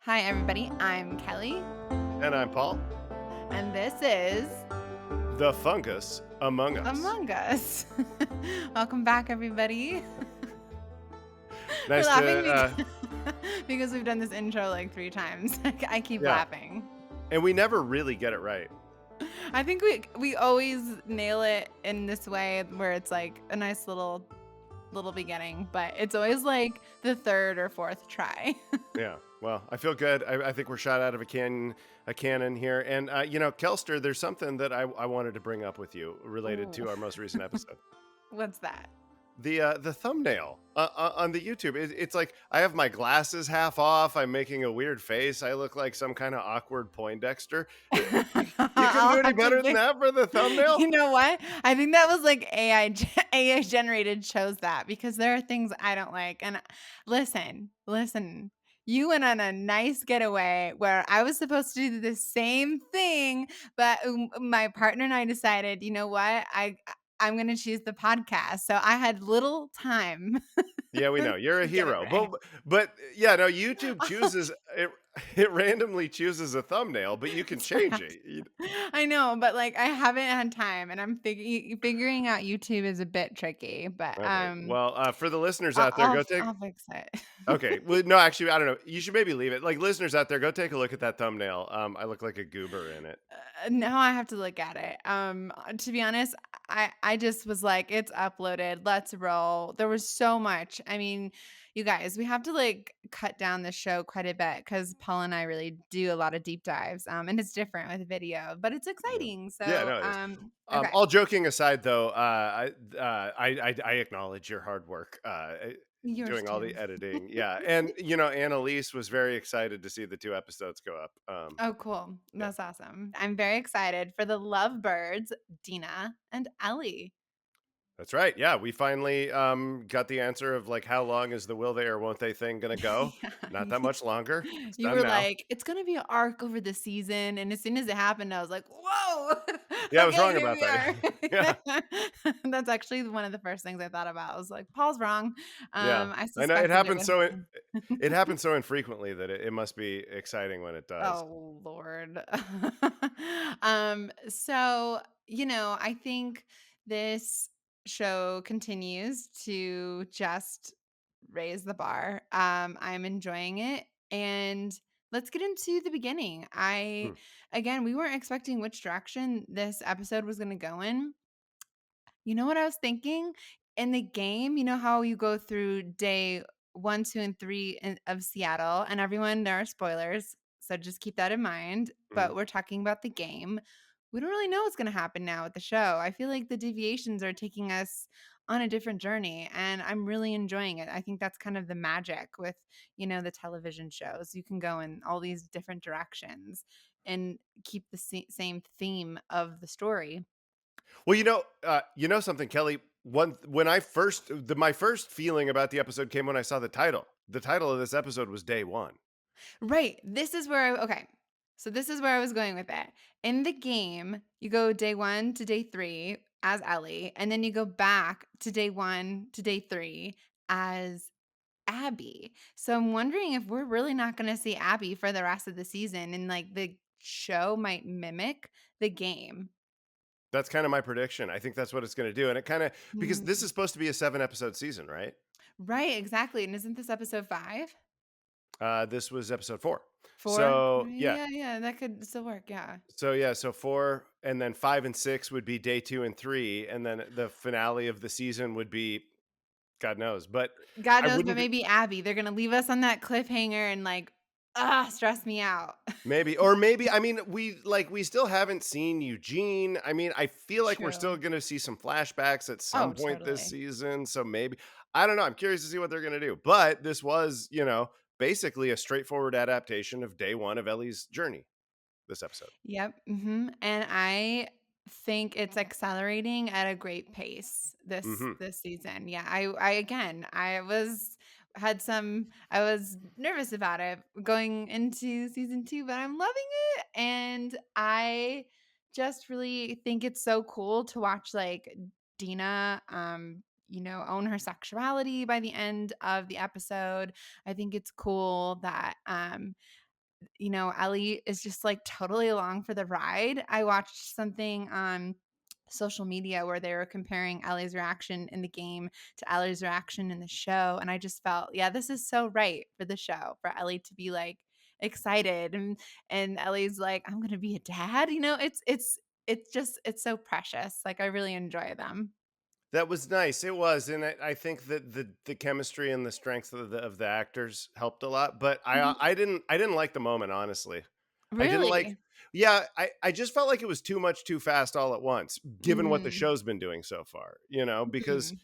Hi, everybody. I'm Kelly, And I'm Paul, and this is the fungus among us. Among Us. Welcome back, everybody. We're Nice laughing to, because we've done this intro like 3 times. I keep yeah. laughing. And we never really get it right. I think we always nail it in this way where it's like a nice little beginning, but it's always like the third or fourth try. Yeah. Well, I feel good. I think we're shot out of a cannon here. And Kelster, there's something that I wanted to bring up with you related Ooh, to our most recent episode. what's that? The thumbnail on the YouTube. It's like I have my glasses half off. I'm making a weird face. I look like some kind of awkward Poindexter. You couldn't I'll do any have to better than think. that for the thumbnail. You know what? I think that was like AI generated chose that because there are things I don't like. And listen. You went on a nice getaway where I was supposed to do the same thing, but my partner and I decided, you know what? I'm going to choose the podcast. So I had little time Yeah, we know. You're a to get it hero. right. But yeah, no, YouTube chooses it it randomly chooses a thumbnail, but you can It's change not. it. I know, but like I haven't had time, and I'm figuring out YouTube is a bit tricky, but Okay. Well, for the listeners I'll out there, I'll go take I'll fix it. okay. Well, no, actually, I don't know. You should maybe leave it. Like listeners out there, go take a look at that thumbnail. I look like a goober in it. Now I have to look at it. To be honest, I just was like, it's uploaded. Let's roll. There was so much. I mean, you guys, we have to like cut down the show quite a bit because Paul and I really do a lot of deep dives. And it's different with video, but it's Yeah. exciting. Yeah, So, no, it is. okay, All joking aside, though, I acknowledge your hard work yours doing all the too. editing. Yeah, and Annalise was very excited to see the 2 episodes go up. Oh, cool. Yeah. That's awesome. I'm very excited for the lovebirds, Dina and Ellie. That's right. Yeah, we finally got the answer of like how long is the will they or won't they thing gonna go? Not that Yeah. much longer. It's You done were now. like, "It's gonna be an arc over the season," and as soon as it happened, I was like, "Whoa, Yeah, I was okay, wrong here about we that. Yeah, are." That's actually one of the first things I thought about. I was like, "Paul's wrong." yeah. I I know it suspected it happens would so happen. it happens so infrequently that it must be exciting when it does. Oh, Lord. So, I think this show continues to just raise the bar. I'm enjoying it. And let's get into the beginning. Hmm. Again, we weren't expecting which direction this episode was going to go in. You know what I was thinking? In the game, you know how you go through day 1, 2, and 3 of Seattle, and everyone, there are spoilers, so just keep that in mind. Mhm. But we're talking about the game. We don't really know what's going to happen now with the show. I feel like the deviations are taking us on a different journey, and I'm really enjoying it. I think that's kind of the magic with, the television shows. You can go in all these different directions and keep the same theme of the story. Well, you know something, Kelly. When my first feeling about the episode came when I saw the title. The title of this episode was Day One. Right. This is where okay. So this is where I was going with it. In the game, you go day 1 to day 3 as Ellie, and then you go back to day 1 to day 3 as Abby. So I'm wondering if we're really not going to see Abby for the rest of the season and like the show might mimic the game. That's kind of my prediction. I think that's what it's going to do, and it kind of because this Mm. is supposed to be a 7 episode season, right? Right, exactly. And isn't this episode 5? This was episode 4. 4? So yeah, Yeah, that could still work. Yeah. so 4, and then 5 and 6 would be day 2 and 3, and then the finale of the season would be God knows, but God I knows, but wouldn't be maybe Abby. They're gonna leave us on that cliffhanger and like, stress me out. maybe. I mean, we still haven't seen Eugene. I mean, I feel like we're still True. going to see some flashbacks at Oh, some point this totally. season. So maybe I don't know. I'm curious to see what they're going to do. But this was, basically a straightforward adaptation of day one of Ellie's journey. This episode. Yep. And I think it's accelerating at a great pace Hmm. this season. Yeah. I again, I was nervous about it going into season 2, but I'm loving it. And I just really think it's so cool to watch like Dina own her sexuality by the end of the episode. I think it's cool that Ellie is just like totally along for the ride. I watched something on social media where they were comparing Ellie's reaction in the game to Ellie's reaction in the show. And I just felt, yeah, this is so right for the show, for Ellie to be like excited and Ellie's like, I'm gonna be a dad. It's so precious. Like I really enjoy them. That was nice. It was, and I think that the chemistry and the strength of the actors helped a lot. But Mhm. I didn't like the moment, honestly. I didn't like. Really? Yeah, I just felt like it was too much too fast all at once, given what the Mhm. show's been doing so far. Because Mhm.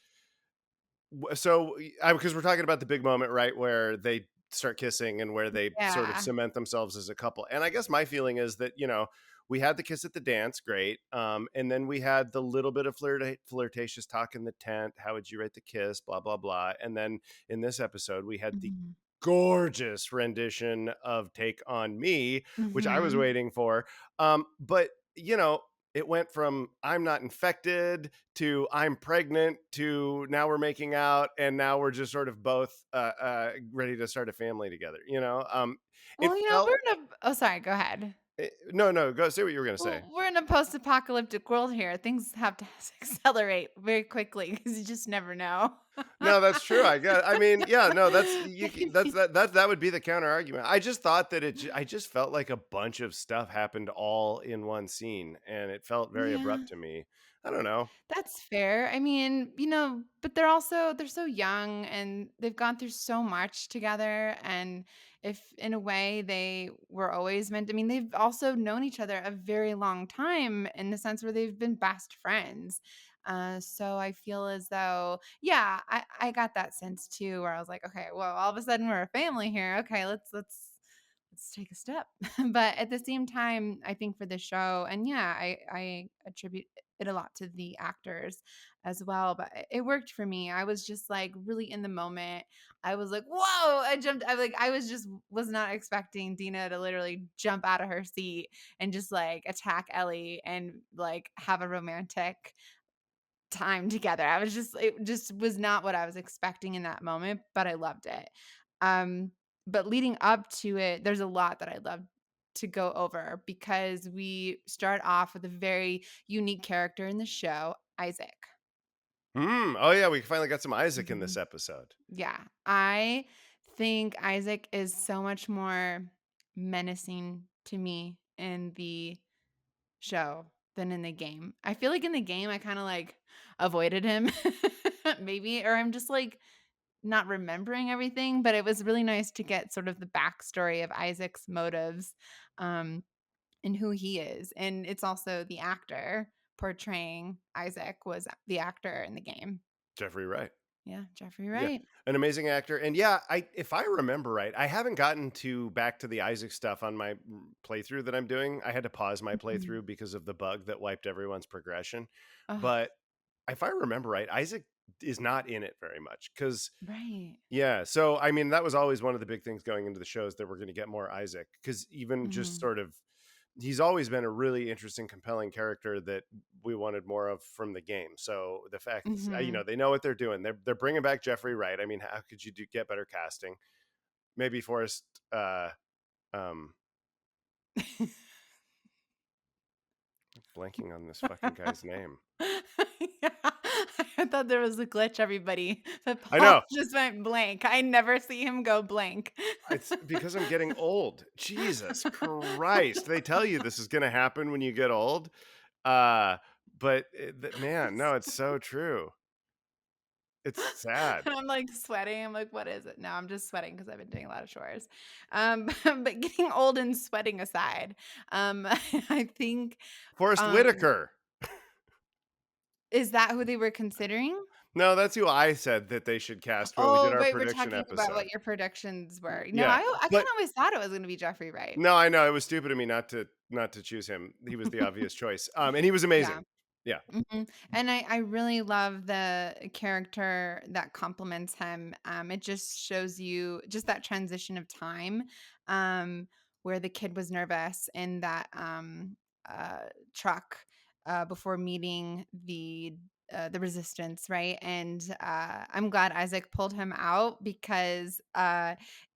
because we're talking about the big moment, right, where they start kissing and where they sort of Yeah. cement themselves as a couple. And I guess my feeling is that we had the kiss at the dance, great, and then we had the little bit of flirtatious talk in the tent. How would you rate the kiss? Blah blah blah. And then in this episode, we had the Mhm. gorgeous rendition of "Take on Me," which I was Mhm. waiting for. But it went from "I'm not infected" to "I'm pregnant" to now we're making out, and now we're just sort of both ready to start a family together. It Well, felt. sorry, go ahead. No, no, go say what you were going to say. Well, we're in a post-apocalyptic world here. Things have to accelerate very quickly because you just never know. No, that's true. I guess. I mean, yeah, no, that's I that's mean, that would be the counter argument. I just thought that I just felt like a bunch of stuff happened all in one scene, and it felt very yeah. abrupt to me. I don't know. That's fair. I mean, but they're so young and they've gone through so much together. And if in a way they were always meant, I mean, they've also known each other a very long time in the sense where they've been best friends. So I feel as though, yeah, I got that sense too, where I was like, okay, well, all of a sudden we're a family here. Okay, let's take a step. But at the same time, I think for the show, and yeah, I attribute it a lot to the actors as well, but it worked for me. I was just like really in the moment. I was like, "Whoa!" I was not expecting Dina to literally jump out of her seat and just like attack Ellie and like have a romantic time together. It just was not what I was expecting in that moment, but I loved it. Um, but leading up to it, there's a lot that I'd love to go over because we start off with a very unique character in the show, Isaac. Oh yeah, we finally got some Isaac in this Mhm. episode. Yeah, I think Isaac is so much more menacing to me in the show than in the game. I feel like in the game, I kinda, like, avoided him maybe, or I'm just, like, not remembering everything, but it was really nice to get sort of the backstory of Isaac's motives, um, and who he is, and it's also the actor portraying Isaac was the actor in the game. Jeffrey Wright. Yeah, Jeffrey Yeah, Wright. an amazing actor, and yeah, I if I remember right, I haven't gotten to back to the Isaac stuff on my playthrough that I'm doing. I had to pause my Mhm. playthrough because of the bug that wiped everyone's progression. Oh, But if I remember right, Isaac is not in it very much because right. yeah. So I mean, that was always one of the big things going into the shows that we're going to get more Isaac because even just Mhm. sort of he's always been a really interesting, compelling character that we wanted more of from the game. So the fact, Mhm. they know what they're doing. They're bringing back Jeffrey Wright. I mean, how could you get better casting? Maybe Forrest. Um, Blanking on this fucking guy's name. Yeah, I thought there was a glitch, everybody, but I Paul know just went blank. I never see him go blank. it's because I'm getting old. Jesus Christ! They tell you this is going to happen when you get old. Uh, but man, no, it's so true. It's sad. And I'm, like, sweating. I'm like, "What is it?" No, I'm just sweating because 'cause I've been doing a lot of chores. But getting old and sweating aside, I think, Forrest um Whitaker. is that who they were considering? No, that's who I said that they should cast when we did Oh, our wait, we're prediction talking about episode. what your predictions were. No, Yeah, I but kinda always thought it was gonna be Jeffrey Wright. no, I know it was stupid of me not to choose him. He was the obvious choice, and he was Yeah. amazing. Yeah, Mhm, and I really love the character that complements him. It just shows you just that transition of time, where the kid was nervous in that, truck, before meeting the resistance, right? And, I'm glad Isaac pulled him out because,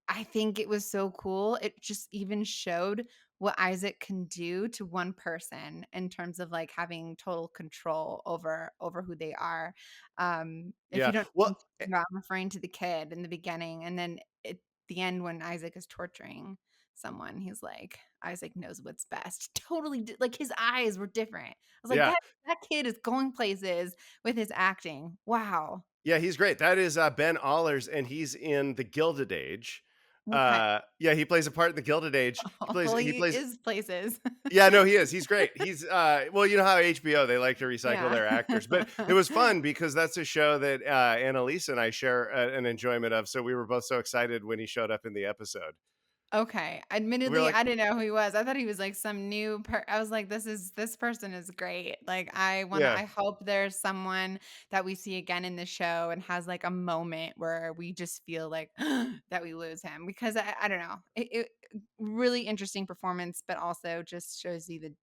I think it was so cool. It just even showed what Isaac can do to one person in terms of, like, having total control over who they are. If Yeah. you don't Well, think about, I'm referring to the kid in the beginning, and then at the end when Isaac is torturing someone, he's like, "Isaac knows what's best." Totally di like, his eyes were different. I was like, yeah. That kid is going places with his acting. Wow." Yeah, he's great. That is, Ben Allers, and he's in The Gilded Age. Okay. Yeah, he plays a part in The Gilded Age. Well, He he plays is places. Yeah, no, he is. He's great. He's well, you know how HBO, they like to recycle Yeah. their actors, but it was fun because that's a show that Annalise and I share an enjoyment of. So we were both so excited when he showed up in the episode. Okay. We were Admittedly, like, I didn't know who he was. I thought he was like some new I was like, this person is great. Like, yeah, I hope there's someone that we see again in the show and has like a moment where we just feel like that we lose him because I don't know. It really interesting performance, but also just shows you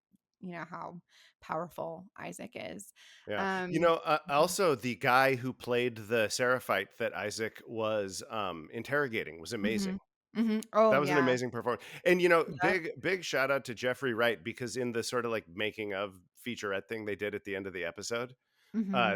how powerful Isaac is. yeah. Um Also the guy who played the Seraphite that Isaac was interrogating was mhm. amazing. Mhm. Oh That was an yeah. amazing performance. And Yep. big shout out to Jeffrey Wright because in the sort of like making of featurette thing they did at the end of the episode, Mhm.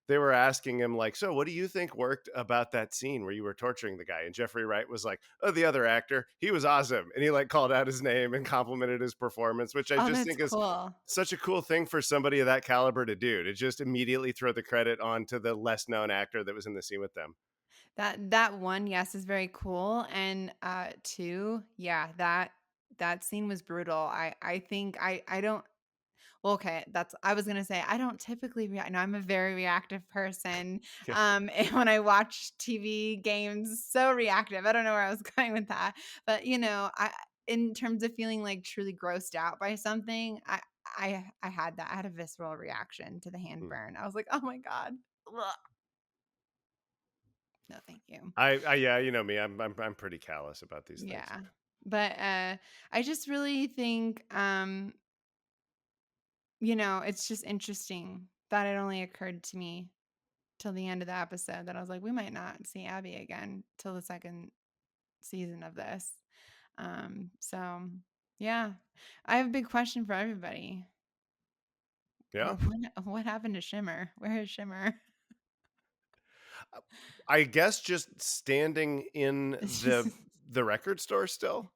they were asking him like, "So, what do you think worked about that scene where you were torturing the guy?" And Jeffrey Wright was like, "Oh, the other actor, he was awesome," and he like called out his name and complimented his performance, which I Oh, just that's think is cool. such a cool thing for somebody of that caliber to do, to just immediately throw the credit onto the less known actor that was in the scene with them. That one, yes, is very cool, and, 2, yeah, that scene was brutal. I think I don't well, okay, that's I was gonna say, I don't typically react no, I'm a very reactive person, Yeah. and when I watch TV, games, so reactive. I don't know where I was going with that, but, I in terms of feeling, like, truly grossed out by something, I had that. I had a visceral reaction to the hand Mm. burn. I was like, "Oh my god. Ugh. No, thank you." Yeah, you know me, I'm pretty callous about these things. Yeah. But I just really think it's just interesting that it only occurred to me till the end of the episode that I was like, we might not see Abby again till the second season of this. So yeah. I have a big question for everybody. Yeah. What happened to Shimmer? Where is Shimmer? Uh, I guess just standing in the record store still?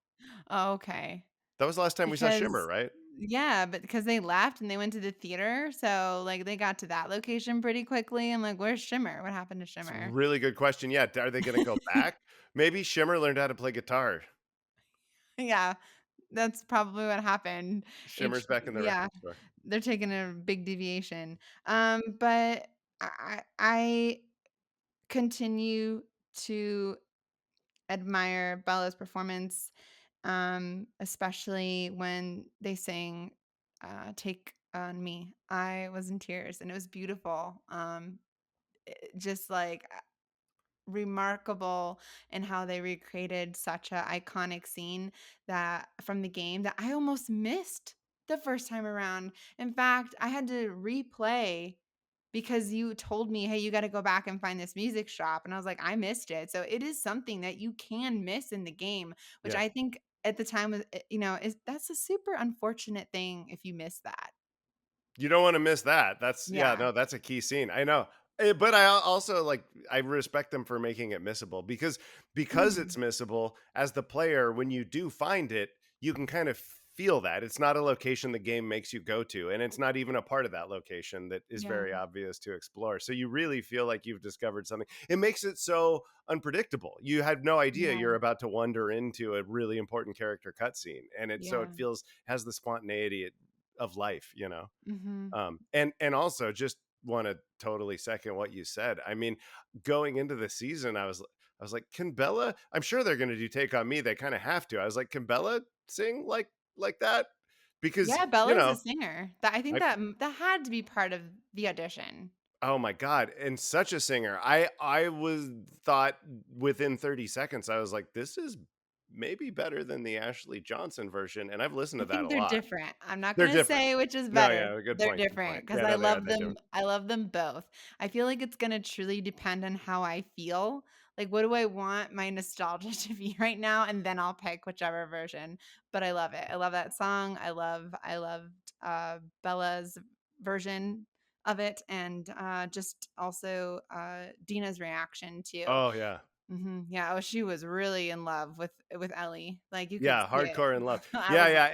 Oh, okay. That was the last time we saw Shimmer, Because right? yeah, but because they left and they went to the theater, so, like, they got to that location pretty quickly. I'm like, "Where's Shimmer? What happened to It's a Shimmer?" really good question. Yeah, are they gonna go back? Maybe Shimmer learned how to play guitar. Yeah, that's probably what happened. Shimmer's back in the Yeah, record store. they're taking a big deviation. But I continue to admire Bella's performance, especially when they sang, "Take on Me." I was in tears, and it was beautiful. Just, like, remarkable in how they recreated such a iconic scene that from the game that I almost missed the first time around. In fact, I had to replay because you told me, "Hey, you gotta go back and find this music shop," and I was like, "I missed it." So it is something that you can miss in the game, which Yeah. I think at the time was, is that's a super unfortunate thing if you miss that. You don't wanna miss that. Yeah, Yeah. no, that's a key scene. I know. But I also, like, I respect them for making it missable because it's Mhm. missable, as the player, when you do find it, you can kind of feel that. It's not a location the game makes you go to, and it's not even a part of that location that is Yeah. very obvious to explore. So you really feel like you've discovered something. It makes it so unpredictable. You had no idea Yeah. you're about to wander into a really important character cutscene, and it Yeah. feels has the spontaneity of life, you know? Mhm. And also just want to totally second what you said. I mean, going into the season, I was like, can Bella? I'm sure they're going to do Take on Me. They kind of have to. I was like, can Bella sing like that? Because Yeah, Bella's a singer. That I think I that had to be part of the audition. oh my god, and such a singer. I was thought within 30 seconds. I was like, this is maybe better than the Ashley Johnson version, and I've listened I to that think a they're lot. different. I'm not They're gonna different. say which is No, better. yeah, good They're point. Good different point. because Yeah, no, they are. They're different. I love them both. I feel like it's gonna truly depend on how I feel. Like, what do I want my nostalgia to be right now? And then I'll pick whichever version. But I love it. I love that song. I loved Bella's version of it, and just also Dina's reaction too. Oh yeah. Yeah, oh, she was really in love with Ellie. Like you could Yeah, see it. hardcore in love. I Yeah, was yeah,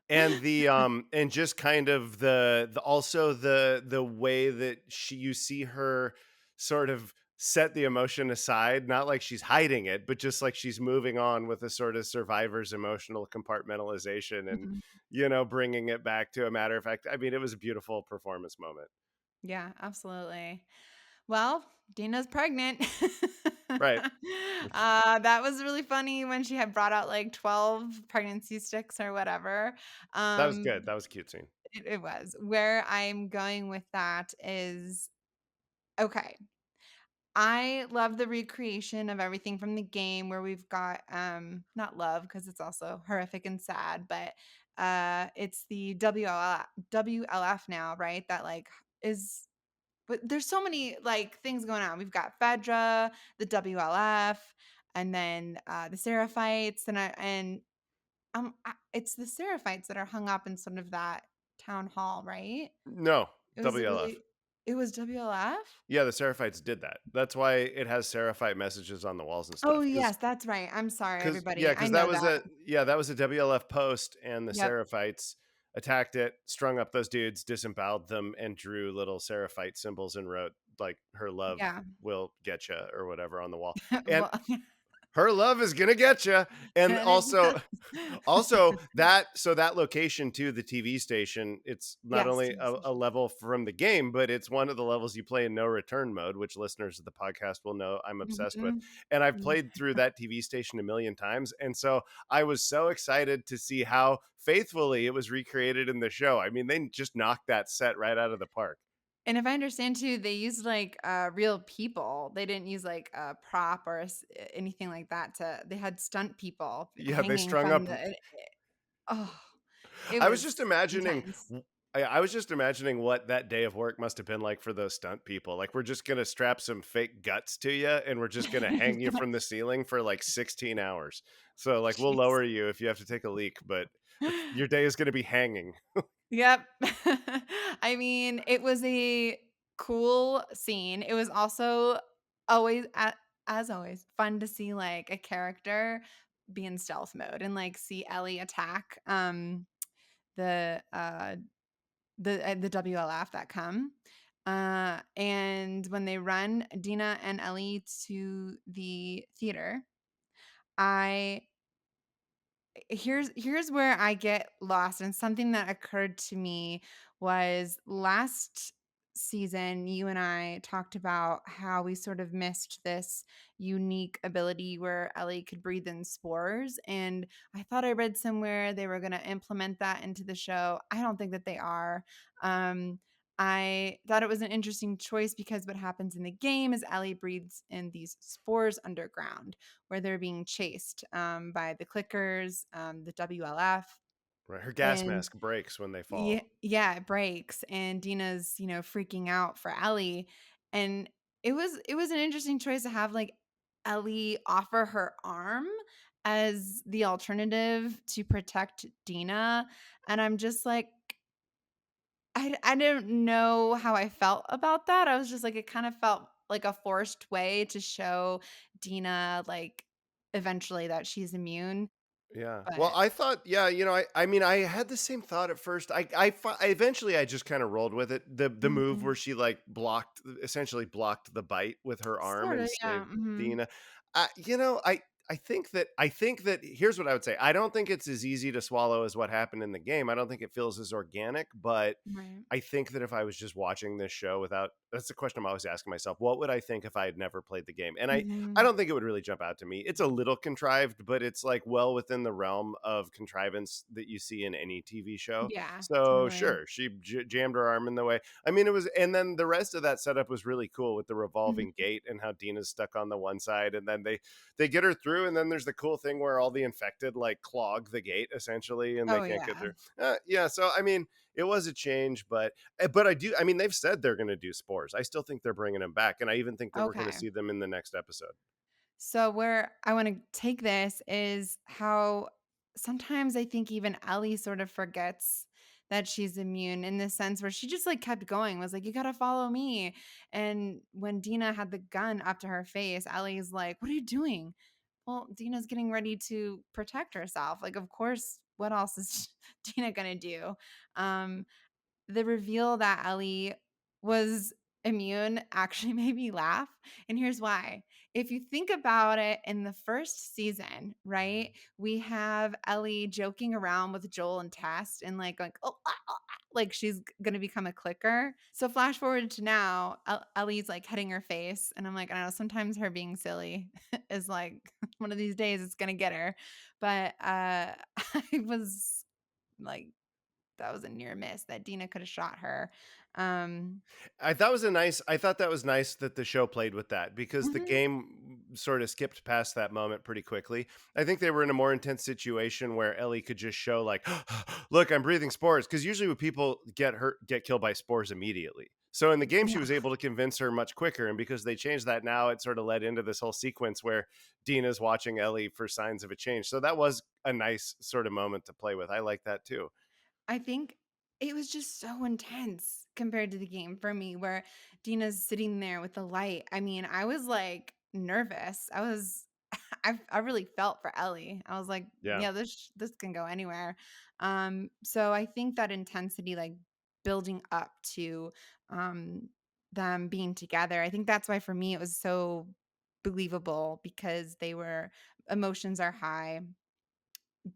and the and just kind of the also the way that you see her sort of set the emotion aside, not like she's hiding it, but just like she's moving on with a sort of survivor's emotional compartmentalization and Mhm. bringing it back to a matter of fact. I mean, it was a beautiful performance moment. Yeah, absolutely. Well, Dina's pregnant. Right. Which That was really funny when she had brought out like 12 pregnancy sticks or whatever. that was Um, good. That was a cute scene. it was. Where I'm going with that is okay. I love the recreation of everything from the game where we've got not love because it's also horrific and sad, but it's the WLF now, right? That like is but there's so many like things going on. We've got Fedra, the WLF, and then the Seraphites, it's the Seraphites that are hung up in sort of that town hall, right? No, It was WLF. it was WLF. Yeah, the Seraphites did that. That's why it has Seraphite messages on the walls and Oh stuff. yes, that's right. I'm sorry, everybody. I Because know that. that was a WLF post, and the Yep. Seraphites attacked it, strung up those dudes, disemboweled them, and drew little Seraphite symbols and wrote like "Her love Yeah. will get you" or whatever on the wall. And Well, her love is gonna get you. And and it also, does. that location too, the TV station, it's not Yes, only TV a station. level from the game, but it's one of the levels you play in no return mode, which listeners of the podcast will know I'm obsessed with. Mhm. And I've Yeah. played through that TV station a million times. And so I was so excited to see how faithfully it was recreated in the show. I mean, they just knocked that set right out of the park. And if I understand too, they used like real people. They didn't use like a prop or anything like that. They had stunt people Yeah, they hanging strung from up. oh, it I was was just imagining intense. I was just imagining what that day of work must have been like for those stunt people. Like, we're just gonna strap some fake guts to you, and we're just gonna hang you from the ceiling for like 16 hours. So, like, we'll Jeez. lower you if you have to take a leak, but your day is gonna be hanging. Yep. I mean, it was a cool scene. It was also always, as always, fun to see like a character be in stealth mode and like see Ellie attack the uh the WLF that come. And when they run Dina and Ellie to the theater, I here's where I get lost, and something that occurred to me was last season you and I talked about how we sort of missed this unique ability where Ellie could breathe in spores, and I thought I read somewhere they were going to implement that into the show. I don't think that they are. um I thought it was an interesting choice because what happens in the game is Ellie breathes in these spores underground where they're being chased by the clickers, the WLF, Right. Her gas and mask breaks when they yeah, fall. yeah, it breaks, and Dina's freaking out for Ellie, and it was an interesting choice to have like Ellie offer her arm as the alternative to protect Dina, and I'm just like I didn't know how I felt about that. I was just like, it kind of felt like a forced way to show Dina, like, eventually that she's immune, Yeah. Well, but I thought, yeah, I mean, I had the same thought at first. I eventually I just kind of rolled with it. The move mhm. where she like essentially blocked the bite with her arm Sorta, and yeah, saved mhm. Dina. I think that here's what I would say. I don't think it's as easy to swallow as what happened in the game. I don't think it feels as organic, but Right. I think that if I was just watching this show without, that's the question I'm always asking myself, what would I think if I had never played the game? And I Mhm. don't think it would really jump out to me. It's a little contrived, but it's like well within the realm of contrivance that you see in any TV show. Yeah, So totally. sure, she jammed her arm in the way. I mean, it was, and then the rest of that setup was really cool with the Mhm. revolving gate and how Dina's stuck on the one side, and then they get her through through, and then there's the cool thing where all the infected like clog the gate essentially, and they Oh can't get yeah. through. Yeah, so I mean, it was a change, but I do. I mean, they've said they're going to do spores. I still think they're bringing them back, and I even think that we're going to Okay. see them in the next episode. So where I want to take this is how sometimes I think even Ellie sort of forgets that she's immune in the sense where she just like kept going, was like, you gotta follow me. And when Dina had the gun up to her face, Ellie's like, what are you doing? Well, Dina's getting ready to protect herself. Like, of course, what else is Dina gonna do? Um, the reveal that Ellie was immune actually made me laugh. And here's why. If you think about it, in the first season, right, we have Ellie joking around with Joel and Tess and like going, oh, like she's going to become a clicker. So flash forward to now, Ellie's like hitting her face. And I'm like, I know sometimes her being silly is like one of these days it's going to get her. But I was like, that was a near miss that Dina could have shot her. Um, I thought that was nice that the show played with that because the mhm, game sort of skipped past that moment pretty quickly. I think they were in a more intense situation where Ellie could just show like, look, I'm breathing spores. Because usually when people get hurt, get killed by spores immediately. So in the game, she yeah, was able to convince her much quicker. And because they changed that now, it sort of led into this whole sequence where Dina's watching Ellie for signs of a change. So that was a nice sort of moment to play with. I like that too. I think it was just so intense compared to the game for me, where Dina's sitting there with the light. I mean, I was like nervous. I was, I really felt for Ellie. I was like, Yeah. yeah, this can go anywhere. So I think that intensity, like building up to um them being together, I think that's why for me it was so believable because they were emotions are high.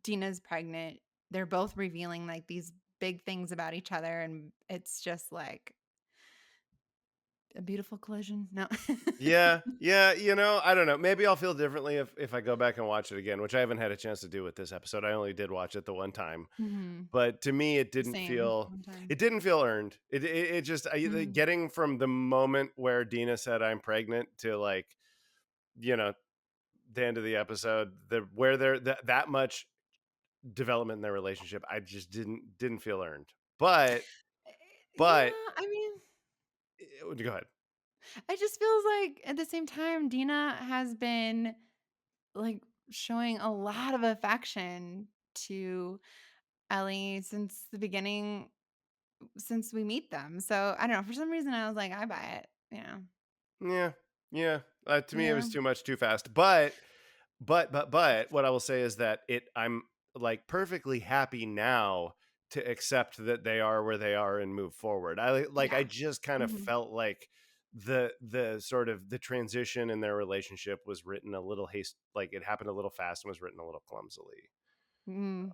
Dina's pregnant. They're both revealing like these big things about each other, and it's just like a beautiful collision. No. Yeah, yeah, I don't know. Maybe I'll feel differently if I go back and watch it again, which I haven't had a chance to do with this episode. I only did watch it the one time. Mhm. But to me Same. One time. it didn't feel earned. It just Mhm. getting from the moment where Dina said I'm pregnant to like, you know, the end of the episode, the where that much development in their relationship, I just didn't feel earned. But Yeah, I mean, go ahead. it just feels like at the same time, Dina has been like showing a lot of affection to Ellie since the beginning, since we meet them. So I don't know. For some reason, I was like, I buy it. Yeah. Yeah, yeah. To me, it Yeah. was too much, too fast. But what I will say is that I'm like perfectly happy now to accept that they are where they are and move forward. I Yeah. just kind of Mhm. felt like the sort of the transition in their relationship was written a little like it happened a little fast and was written a little clumsily. Mm.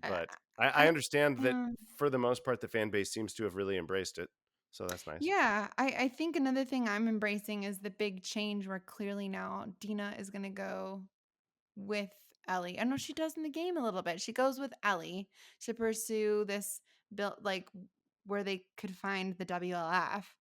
I But I I understand that uh, for the most part, the fan base seems to have really embraced it. So that's nice. yeah, I think another thing I'm embracing is the big change where clearly now Dina is gonna go with Ellie. I know she does in the game a little bit. She goes with Ellie to pursue this build like where they could find the WLF.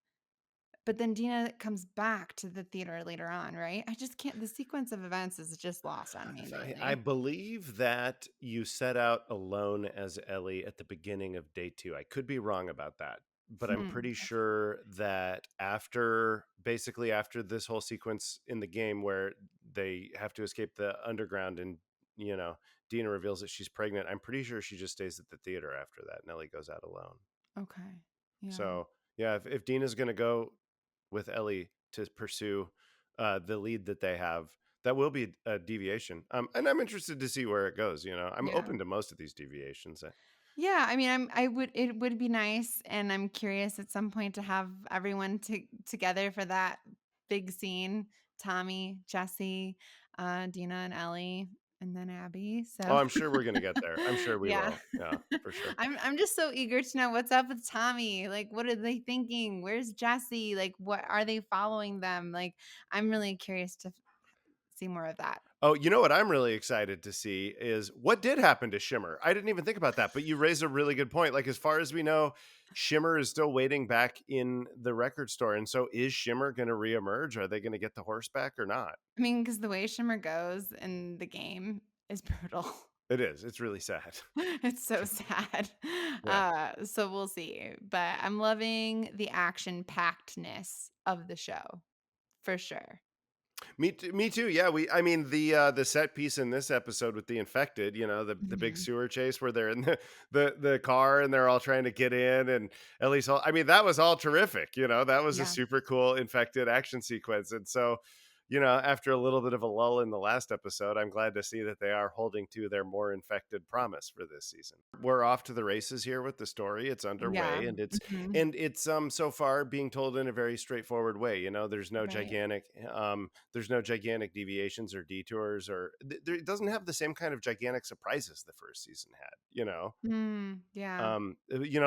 But then Dina comes back to the theater later on, right? I just can't, the sequence of events is just lost on me I lately. believe that you set out alone as Ellie at the beginning of day two. I could be wrong about that, but I'm Hmm. pretty sure that basically after this whole sequence in the game where they have to escape the underground and, you know, Dina reveals that she's pregnant, I'm pretty sure she just stays at the theater after that. And Ellie goes out alone. Okay. Yeah. So, yeah, if Dina's going to go with Ellie to pursue the lead that they have, that will be a deviation. And I'm interested to see where it goes. I'm Yeah. open to most of these deviations. Yeah, I mean, I would, it would be nice, and I'm curious at some point to have everyone together for that big scene. Tommy, Jesse, Dina and Ellie, and then Abby. Oh, So I'm sure we're going to get there. I'm sure we yeah. will. Yeah, for sure. I'm just so eager to know what's up with Tommy. Like, what are they thinking? Where's Jesse? Like, what are they following them? Like, I'm really curious to see more of that. Oh, you know what I'm really excited to see is what did happen to Shimmer? I didn't even think about that, but you raised a really good point. Like, as far as we know, Shimmer is still waiting back in the record store. And so is Shimmer going to reemerge? Are they going to get the horse back or not? I mean, because the way Shimmer goes in the game is brutal. It is. It's really sad. It's so sad. Yeah. So we'll see. But I'm loving the action packedness of the show for sure. Me too. Yeah, I mean the set piece in this episode with the infected, the big Mhm. sewer chase where they're in the car and they're all trying to get in, and at least all, I mean that was all terrific, that was a Yeah. super cool infected action sequence. And so, after a little bit of a lull in the last episode, I'm glad to see that they are holding to their more infected promise for this season. We're off to the races here with the story. It's Yeah. underway, and it's Mhm. and it's so far being told in a very straightforward way. Right. There's no gigantic deviations or detours, or it doesn't have the same kind of gigantic surprises the first season had. Yeah.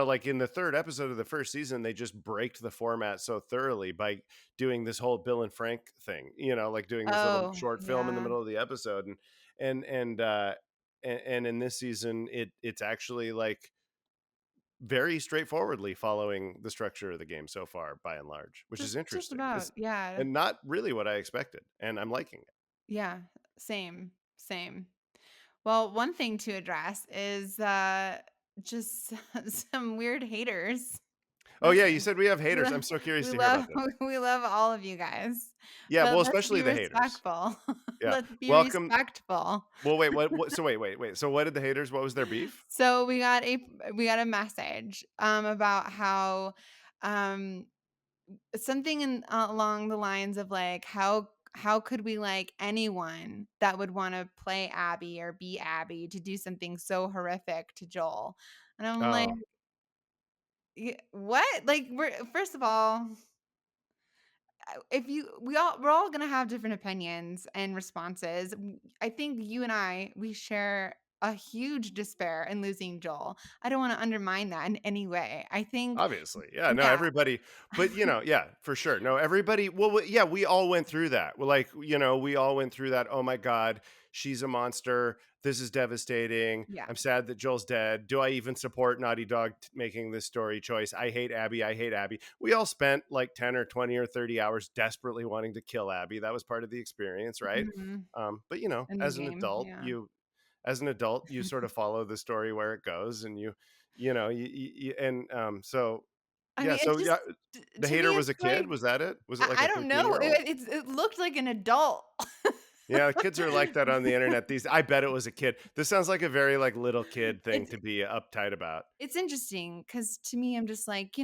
Like in the third episode of the first season, they just braked the format so thoroughly by doing this whole Bill and Frank thing, like doing this little Oh, short film in the yeah. middle of the episode. And in this season, it's actually like very straightforwardly following the structure of the game so far, by and large, which is Just interesting, about. because Yeah. and not really what I expected, and I'm liking it. Yeah. Same. Same. Well, one thing to address is just some weird haters. Oh yeah, you Listen, said we have we haters. love I'm so curious we to hear love about this. we love all of you guys, Yeah, but well, let's especially be the haters. respectful. Yeah, Let's be welcome. respectful. Well, wait, what? So wait. So what did the haters? What was their beef? So we got a message about how um something along the lines of like how could we like anyone that would want to play Abby or be Abby to do something so horrific to Joel? And I'm like, Oh, What? Like we're first of all, if you we're all going to have different opinions and responses. I think you and we share a huge despair in losing Joel. I don't want to undermine that in any way. I think obviously, yeah. No, yeah. everybody, but yeah, for sure. No, everybody. Well, yeah, we all went through that. Well, like, we all went through that. Oh my God, she's a monster. This is devastating. Yeah. I'm sad that Joel's dead. Do I even support Naughty Dog making this story choice? I hate Abby. I hate Abby. We all spent like 10 or 20 or 30 hours desperately wanting to kill Abby. That was part of the experience, right? Mhm. But In the as an game, adult, yeah. you sort of follow the story where it goes, and you know you and so I yeah, mean, it so just yeah, the to hater me, was it's a kid. like Was that it? Was it like I a don't 13 know. year old? It looked like an adult. Yeah, kids are like that on the internet. I bet it was a kid. This sounds like a very like little kid thing It's to be uptight about. it's interesting because to me, I'm just like,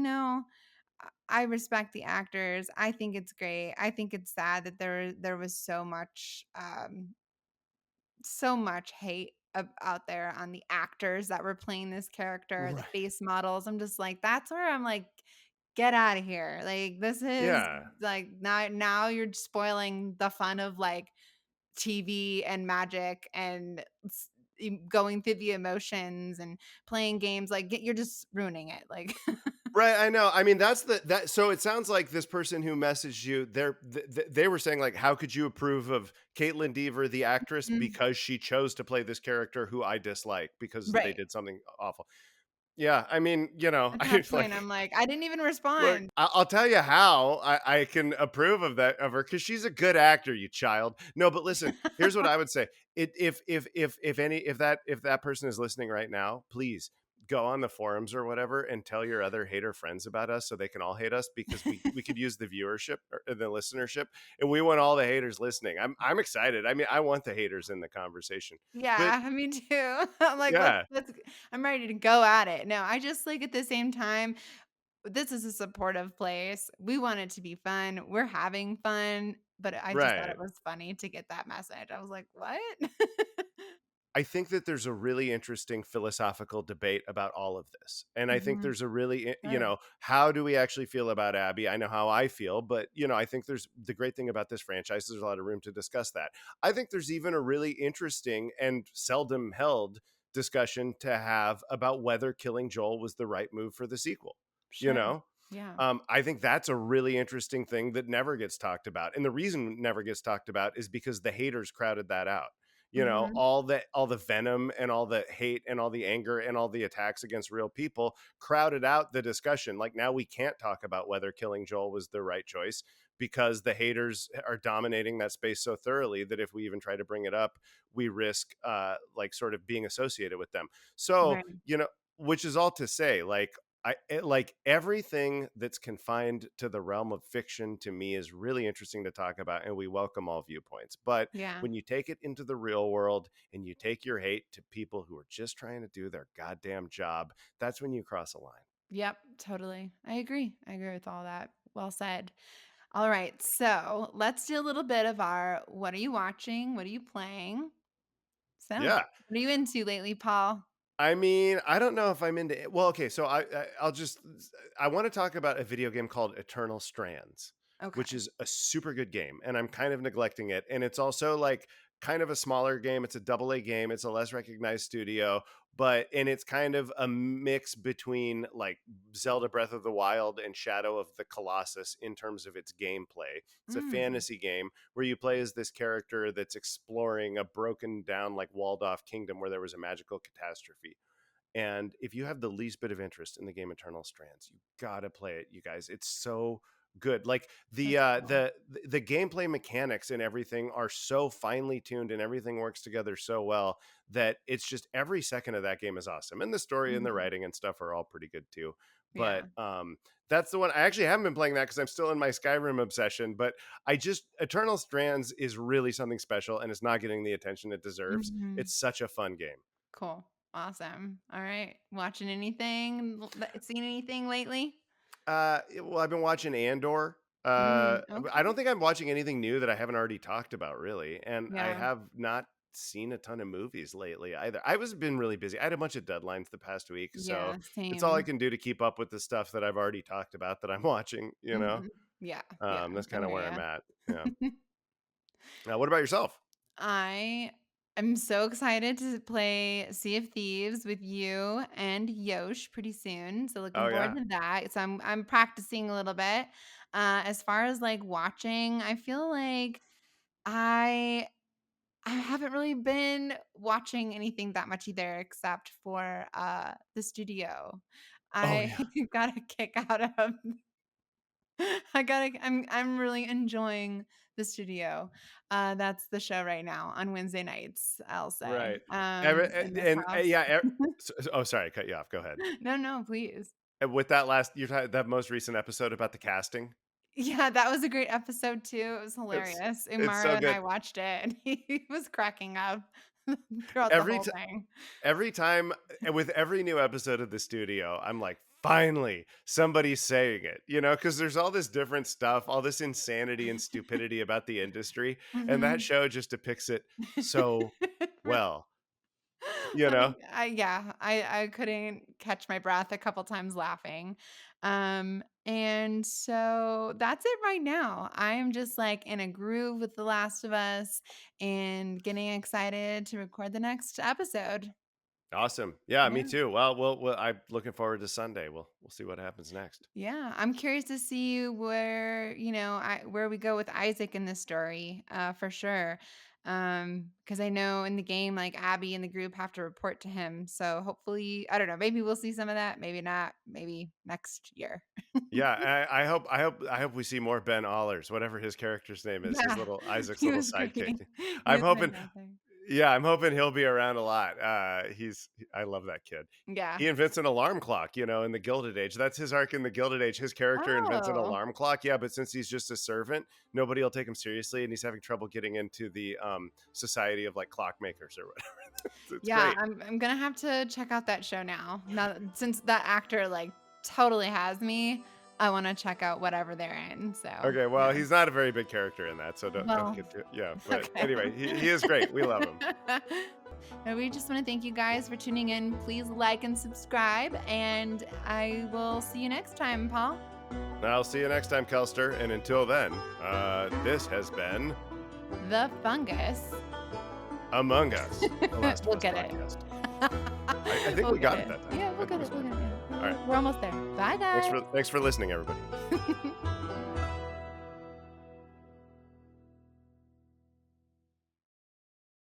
I respect the actors. I think it's great. I think it's sad that there was so much hate out there on the actors that were playing this character, the Right. face models. I'm just like, that's where I'm like, get out of here. Like this is Yeah. like now you're spoiling the fun of like TV and magic and going through the emotions and playing games. Like you're just ruining it. Like Right, I know. I mean, that's that. So it sounds like this person who messaged you, they were saying like, how could you approve of Caitlin Dever, the actress, Mm, because she chose to play this character who I dislike because they right. did something awful. Yeah, I mean, At I that point, like I'm like, I didn't even look. respond. I'll tell you how I can approve of her, because she's a good actor, you child. No, but listen, here's what I would say: if that person is listening right now, please go on the forums or whatever and tell your other hater friends about us so they can all hate us, because we could use the viewership or the listenership, and we want all the haters listening. I'm excited. I mean, I want the haters in the conversation, but Yeah, me too. I'm like, yeah, let's I'm ready to go at it. No, I just like at the same time, this is a supportive place. We want it to be fun. We're having fun, but I just thought right. it was funny to get that message. I was like, "What?" I think that there's a really interesting philosophical debate about all of this. And I think Mhm. there's a really, Sure. how do we actually feel about Abby? I know how I feel, but, I think there's the great thing about this franchise, there's a lot of room to discuss that. I think there's even a really interesting and seldom held discussion to have about whether killing Joel was the right move for the sequel, you Sure. know? Yeah. I think that's a really interesting thing that never gets talked about. And the reason it never gets talked about is because the haters crowded that out. Mhm. All the venom and all the hate and all the anger and all the attacks against real people crowded out the discussion. Like now we can't talk about whether killing Joel was the right choice because the haters are dominating that space so thoroughly that if we even try to bring it up, we risk like sort of being associated with them. So, Right. which is all to say, like everything that's confined to the realm of fiction to me is really interesting to talk about, and we welcome all viewpoints. But Yeah. when you take it into the real world and you take your hate to people who are just trying to do their goddamn job, that's when you cross a line. Yep, totally. I agree. I agree with all that. Well said. All right. So, let's do a little bit of our what are you watching? What are you playing? So, Yeah. what are you into lately, Paul? I mean, I don't know if I'm into it. Well, okay, so I want to talk about a video game called Eternal Strands, which Okay. is a super good game, and I'm kind of neglecting it. And it's also like kind of a smaller game. It's a double A game. It's a less recognized studio, and it's kind of a mix between like Zelda Breath of the Wild and Shadow of the Colossus in terms of its gameplay. It's a Mm. fantasy game where you play as this character that's exploring a broken down, like walled off kingdom where there was a magical catastrophe. And if you have the least bit of interest in the game Eternal Strands, you gotta play it, you guys. It's so good. Like That's cool. the gameplay mechanics and everything are so finely tuned, and everything works together so well that it's just every second of that game is awesome. And the story and the Mhm. writing and stuff are all pretty good too. But Yeah. that's the one I actually haven't been playing that because I'm still in my Skyrim obsession. But I just Eternal Strands is really something special, and it's not getting the attention it deserves. Mhm. It's such a fun game. Cool. Awesome. All right. Watching anything? Seen anything lately? Well, I've been watching Andor. I Okay. don't think I'm watching anything new that I haven't already talked about, really, and I Yeah. have not seen a ton of movies lately either. I was been really busy. I had a bunch of deadlines the past week, so Yeah, it's all I same. can do to keep up with the stuff that I've already talked about that I'm watching. Mhm. Yeah, yeah, That's I kind of where I'm hear at. Yeah. ya. Now, what about yourself? I am so excited to play Sea of Thieves with you and Yosh pretty soon, so Oh looking forward yeah. to that. So I'm practicing a little bit. As far as, like, watching, I feel like I I haven't really been watching anything that much either except for, the studio. Oh I yeah. got a kick out of I'm really enjoying the studio. That's the show right now on Wednesday nights, I'll say, Right. Every, in this and house. oh, sorry, I cut you off. Go ahead. No, no, please. And with that most recent episode about the casting. Yeah, that was a great episode too. It was It's hilarious. it's so Umara and good. I watched it, and he was cracking up throughout the Every whole time thing. every time with every new episode of the studio, I'm like, finally, somebody's saying it, because there's all this different stuff, all this insanity and stupidity about the industry, and that Mhm. show just depicts it so Really well, you know? I couldn't catch my breath a couple times laughing. And so that's it right now. I am just like in a groove with The Last of Us and getting excited to record the next episode. Awesome. Yeah, me Yeah. too. Well, I'm looking forward to Sunday. We'll see what happens next. Yeah, I'm curious to see where, where we go with Isaac in this story, for sure. Because I know in the game, like Abby and the group have to report to him. So hopefully, I don't know, maybe we'll see some of that, maybe not, maybe next year. Yeah, I hope we see more Ben Allers, whatever his character's name is, his Yeah, little Isaac's he little was great. sidekick. He I'm was hoping fantastic. Yeah, I'm hoping he'll be around a lot. I love that kid. Yeah. He invents an alarm clock, in the Gilded Age. That's his arc in the Gilded Age. His character invents an Oh, alarm clock. Yeah, but since he's just a servant, nobody will take him seriously, and he's having trouble getting into the society of like clockmakers or whatever. It's yeah. great. I'm gonna have to check out that show now. Since that actor like totally has me, I want to check out whatever they're in. So Okay, well, yeah. he's not a very big character in that, so don't Well, get to yeah. But okay. anyway, he is great. We love him. And we just want to thank you guys for tuning in. Please like and subscribe, and I will see you next time, Paul. I'll see you next time, Kelster. And until then, this has been The fungus. Among Us, the Last of We'll Us get it. podcast. I think We'll we get got it it. that time. Yeah, I we'll think get we it. We'll said get it. it. Yeah. All right. We're almost there. Bye, Thanks for listening, everybody. guys.